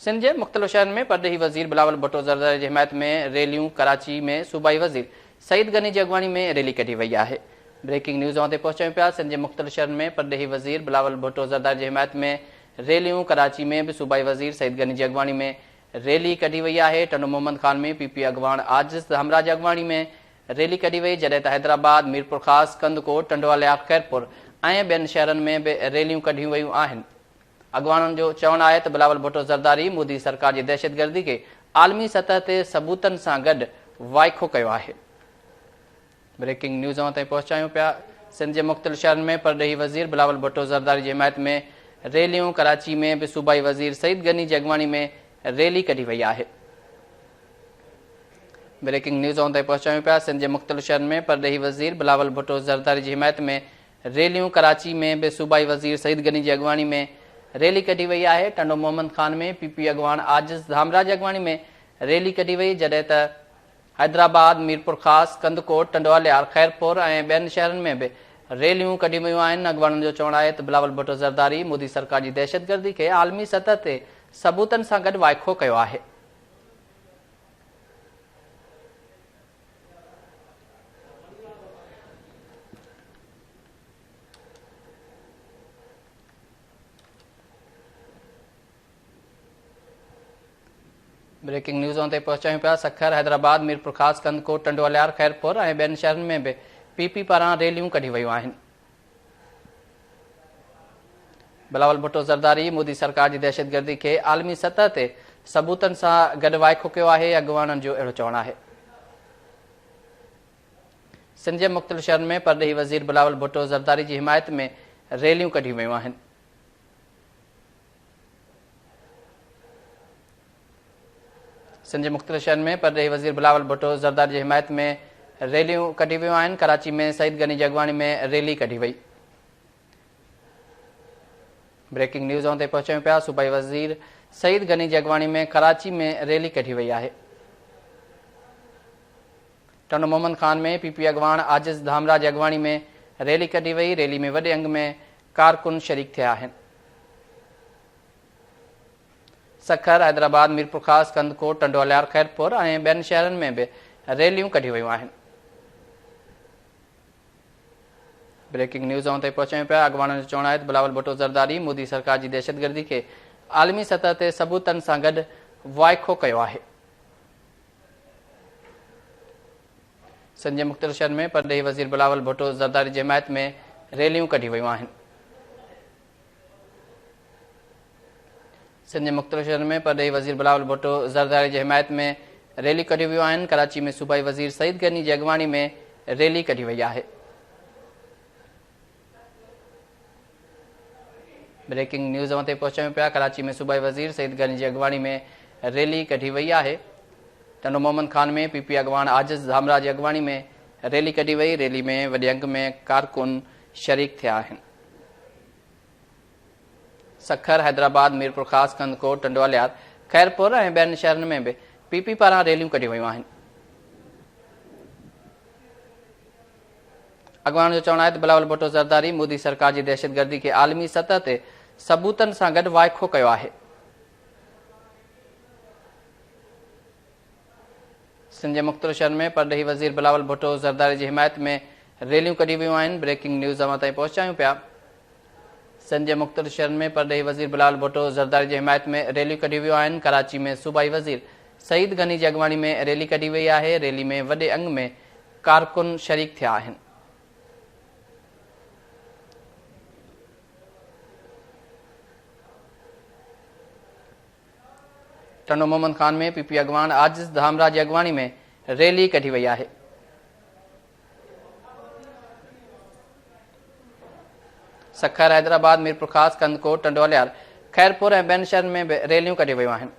सिंध जे मुख़्तलिफ़ शहरनि में परॾेही वज़ीर बिलावल भुट्टो ज़रदारी जी हिमायत में रैलियूं। कराची में सूबाई वज़ीर सईद गनी जी अॻवानी में रैली कढी वई आहे। ब्रेकिंग न्यूज़ ते पहुचायूं पिया। सिंध जे मुख़्तलिफ़ शहरनि में परॾेही वज़ीर बिलावल भुट्टो ज़रदारी जी हिमायत में रैलियूं। कराची में बि सूबाई वज़ीर सईद गनी जी अॻवानी में रैली कढी वई आहे। टंडो मोहम्मद ख़ान में पीपी अॻवान आजिज़ हमरा जी अॻवानी में रैली कढी वई, जॾहिं त हैदराबाद, मीरपुर ख़ास, कंदकोट, टंडवालिया, खैरपुर ऐं ॿियनि शहरनि में बि रैलियूं कढियूं वयूं आहिनि। अॻवाननि जो चवणु आहे त बिलावल भुट्टो ज़रदारी मोदी सरकार जी दहशतगर्दी खे आलमी सतह ते सबूतनि सां गॾु वाइखो कयो आहे। ब्रेकिंग न्यूज़ ताईं पहुचायूं पिया। सिंध जे मुख़्तलिफ़ शहरनि में परॾेही वज़ीर बिलावल भुट्टो ज़रदारी जी हिमायत में रैलियूं। कराची में बि सूबाई वज़ीर सईद गनी जी अॻवानी में रैली कढी वई आहे। ब्रेकिंग न्यूज़ ताईं पहुचायूं पिया। सिंध जे मुख़्तलिफ़ शहरनि में परॾेही वज़ीर बिलावल भुट्टो ज़रदारी जी हिमायत में रैलियूं। कराची में बि सूबाई वज़ीर सईद गनी जी अॻवानी में रैली कढी वई आहे। टंडो मोहम्मद ख़ान में पीपी अॻवान आजिज़ हमरा जी अॻवानी में रैली कढी वई, जॾहिं त हैदराबाद, मीरपुर ख़ास, कंदकोट, टंडवालिया, खैरपुर ऐं ॿियनि शहरनि में बि रैलियूं कढी वयूं आहिनि। अॻवाननि जो चवणु आहे त बिलावल भुट्टो ज़रदारी मोदी सरकार जी दहशतगर्दी खे आलमी सतह ते सबूतनि सां गॾु वाइखो कयो आहे। ब्रेकिंग न्यूज़ ते पहुचायूं पिया। सखर, हैदराबाद, मीरपुर ख़ास, कंदकोट, टंडवालिया, खैरपुर ऐं ॿियनि शहरनि में बि पीपी पारां रैलियूं कढी वयूं आहिनि। बिलावल भुट्टो ज़रदारी मोदी सरकार जी दहशतगर्दी खे आलमी सतह ते सबूतनि सां गॾु वाइखो कयो आहे। अॻवाननि जो अहिड़ो चवणु आहे। सिंध जे मुख़्तलिफ़ शहरनि में परॾेही वज़ीर बिलावल भुट्टो ज़रदारी जी हिमायत में रैलियूं कढी वयूं आहिनि। सिंध जे मुख़्तलिफ़ शहरनि में परॾेही वज़ीर बिलावल भुट्टो ज़रदारी जी हिमायत में रैलियूं कढी वयूं आहिनि। कराची में सईद गनी जी अॻवानी में रैली कढी वई। ब्रेकिंग न्यूज़ ते पहुचायूं पिया। सूबाई वज़ीर सईद गनी जी अॻवानी में कराची में रैली कढी वई आहे। टंडो मोहम्मद ख़ान में पीपी अॻवान आजिज़ हमरा जी अॻवानी में रैली कढी वई। रैली में वॾे अंग में कारकुन शरीक थिया आहिनि। सखर, हैदराबाद, मीरपुर ख़ास, कंदकोट, टंडवालिया, खैरपुर ऐं ॿियनि शहरनि में बि रैलियूं कढी वयूं आहिनि। ब्रेकिंग न्यूज़ ते पहुचायूं पिया। अॻवाननि जो चवणु आहे त बिलावल भुट्टो ज़रदारी मोदी सरकार जी दहशतगर्दी खे आलमी सतह ते सबूतनि सां गॾु वाइखो कयो आहे। सिंध जे मुख़्तलिफ़ शहरनि में परॾेही वज़ीर बिलावल भुट्टो ज़रदारी जी हिमायत में रैलियूं कढी वयूं आहिनि। सिंध जे मुख़्तलिफ़ शहरनि में परॾेही वज़ीर बिलावल भुट्टो ज़रदारी जी हिमायत में रैली कढी वयूं आहिनि। कराची में सूबाई वज़ीर सईद गनी जी अॻवानी में रैली कढी वई आहे। ब्रेकिंग न्यूज़ ते पहुचायूं पिया। कराची में सूबाई वज़ीर सईद गनी जी अॻवानी में रैली कढी वई आहे। टंडो मोहम्मद ख़ान में पीपी अॻवान आजिज़ हमरा जी अॻवानी में रैली कढी वई। रैली में वॾे अंग में कारकुन शरीक थिया आहिनि। सखर, हैदराबाद, मीरपुर ख़ास, कंदकोट, टंडवालिया, खैरपुर ऐं ॿियनि शहरनि में बि पीपी पारां रैलियूं कढी वयूं आहिनि। अॻवान जो चवणु आहे त बिलावल भुट्टो ज़रदारी मोदी सरकार जी दहशतगर्दी खे आलमी सतह ते सबूतनि सां गॾु वाइखो कयो आहे। सिंध जे मुख़्तलिफ़ शहरनि में परॾेही वज़ीर बिलावल भुट्टो ज़रदारी जी हिमायत में रैलियूं कढी वयूं आहिनि। ब्रेकिंग न्यूज़ ताईं पहुचायूं पिया। सिंध जे मुख़्तलिफ़ शहरनि में परॾेही वज़ीर बिलावल भुट्टो ज़रदारी जी हिमायत में रैलियूं कढी वयूं आहिनि। कराची में सूबाई वज़ीर सईद गनी जी अॻवानी में रैली कढी वई आहे। रैली में वॾे अंग में कारकुन शरीक थिया आहिनि। टंडो मोहम्मद ख़ान में पीपी अॻवान आजिज़ हमरा जी अॻवानी में रैली कढी वई आहे। सखर, हैदराबाद, मीरपुर ख़ास, कंदकोट, टंडवालिया, खैरपुर ऐं ॿियनि शहरनि में बि रैलियूं कढी वयूं आहिनि।